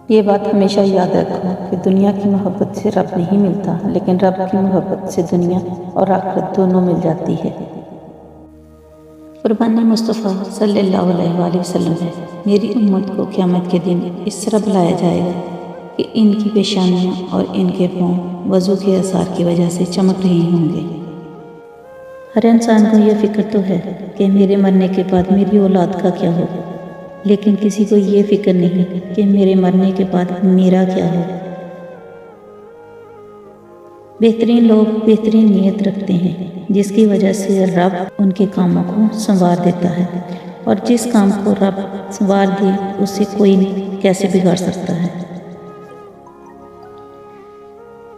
یہ بات ہمیشہ یاد رکھو کہ دنیا کی محبت سے رب نہیں ملتا، لیکن رب کی محبت سے دنیا اور آخرت دونوں مل جاتی ہے۔ قربان مصطفیٰ صلی اللہ علیہ وآلہ وسلم ہے، میری امت کو قیامت کے دن اس طرح بلایا جائے گا کہ ان کی پیشانیاں اور ان کے پاؤں وضو کے اثار کی وجہ سے چمک رہے ہوں گے۔ ہر انسان کو یہ فکر تو ہے کہ میرے مرنے کے بعد میری اولاد کا کیا ہوگا، لیکن کسی کو یہ فکر نہیں کہ میرے مرنے کے بعد میرا کیا ہو۔ بہترین لوگ بہترین نیت رکھتے ہیں، جس کی وجہ سے رب ان کے کاموں کو سنوار دیتا ہے، اور جس کام کو رب سنوار دے اسے کوئی کیسے بگاڑ سکتا ہے۔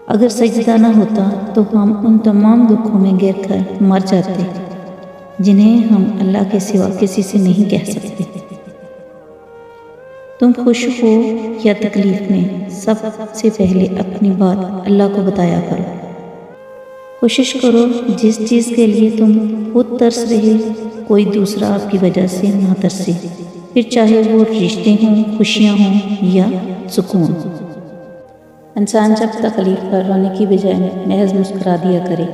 اگر سجدہ نہ ہوتا تو ہم ان تمام دکھوں میں گر کر مر جاتے جنہیں ہم اللہ کے سوا کسی سے نہیں کہہ سکتے۔ تم خوش ہو یا تکلیف میں، سب سے پہلے اپنی بات اللہ کو بتایا کرو۔ کوشش کرو جس چیز کے لیے تم خود ترس رہے کوئی دوسرا آپ کی وجہ سے نہ ترسے، پھر چاہے وہ رشتے ہوں، خوشیاں ہوں یا سکون۔ انسان جب تکلیف پر رونے کی بجائے محض مسکرا دیا کرے،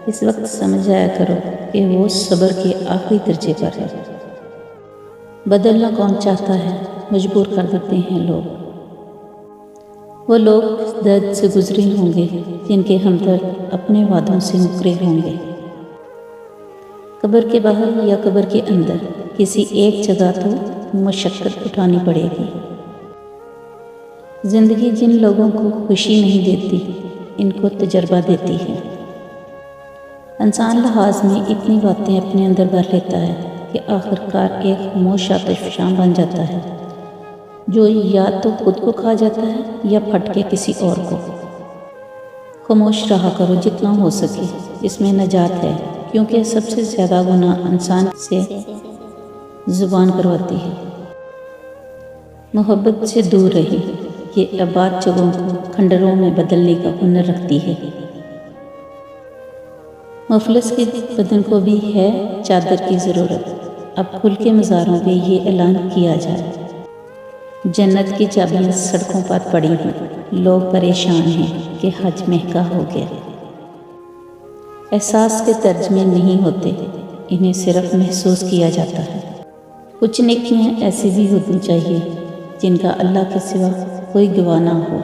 اس وقت سمجھ جایا کرو کہ وہ صبر کے آخری درجے پر ہے۔ بدلنا کون چاہتا ہے، مجبور کر دیتے ہیں لوگ۔ وہ لوگ درد سے گزرے ہوں گے جن کے ہمدرد اپنے وعدوں سے مکرے ہوں گے۔ قبر کے باہر یا قبر کے اندر کسی ایک جگہ تو مشقت اٹھانی پڑے گی۔ زندگی جن لوگوں کو خوشی نہیں دیتی، ان کو تجربہ دیتی ہے۔ انسان لحاظ میں اتنی باتیں اپنے اندر بھر لیتا ہے کہ آخرکار ایک خاموش آتش فشاں بن جاتا ہے، جو یا تو خود کو کھا جاتا ہے یا پھٹ کے کسی اور کو۔ خاموش رہا کرو جتنا ہو سکے، اس میں نجات ہے، کیونکہ سب سے زیادہ گناہ انسان سے زبان کرواتی ہے۔ محبت سے دور رہی، یہ آباد جگہوں کو کھنڈروں میں بدلنے کا ہنر رکھتی ہے۔ مفلس کے بدن کو بھی ہے چادر کی ضرورت۔ اب کھل کے مزاروں پہ یہ اعلان کیا جائے، جنت کی چابیاں سڑکوں پر پڑی ہیں، لوگ پریشان ہیں کہ حج مہنگا ہو گیا۔ احساس کے ترجمے نہیں ہوتے، انہیں صرف محسوس کیا جاتا ہے۔ کچھ نیکیاں ایسی بھی ہونی چاہیے جن کا اللہ کے سوا کوئی گواہ نہ ہو۔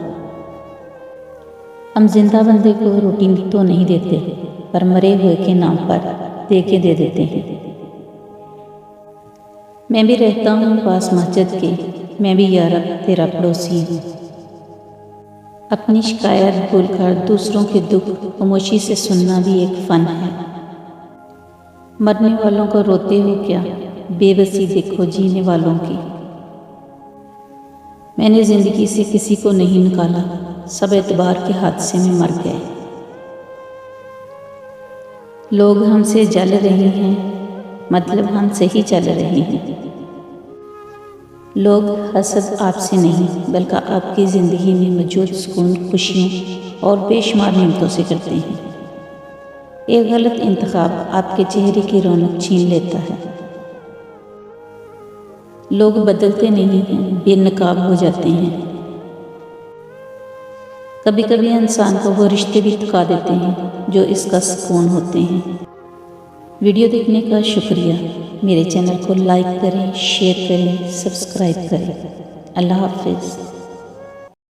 ہم زندہ بندے کو روٹی تو نہیں دیتے، پر مرے ہوئے کے نام پر دے دیتے ہیں۔ میں بھی رہتا ہوں پاس مسجد کے، میں بھی یا رب تیرا پڑوسی ہوں۔ اپنی شکایت بھول کر دوسروں کے دکھ خاموشی سے سننا بھی ایک فن ہے۔ مرنے والوں کو روتے ہو کیا، بے بسی دیکھو جینے والوں کی۔ میں نے زندگی سے کسی کو نہیں نکالا، سب اعتبار کے حادثے میں مر گئے۔ لوگ ہم سے جل رہے ہیں، مطلب ہم سے ہی چل رہے ہیں۔ لوگ حسد آپ سے نہیں بلکہ آپ کی زندگی میں موجود سکون، خوشیوں اور بے شمار نعمتوں سے کرتے ہیں۔ ایک غلط انتخاب آپ کے چہرے کی رونق چھین لیتا ہے۔ لوگ بدلتے نہیں ہیں، بے نقاب ہو جاتے ہیں۔ کبھی کبھی انسان کو وہ رشتے بھی تھکا دیتے ہیں جو اس کا سکون ہوتے ہیں۔ ویڈیو دیکھنے کا شکریہ۔ میرے چینل کو لائک کریں، شیئر کریں، سبسکرائب کریں۔ اللہ حافظ۔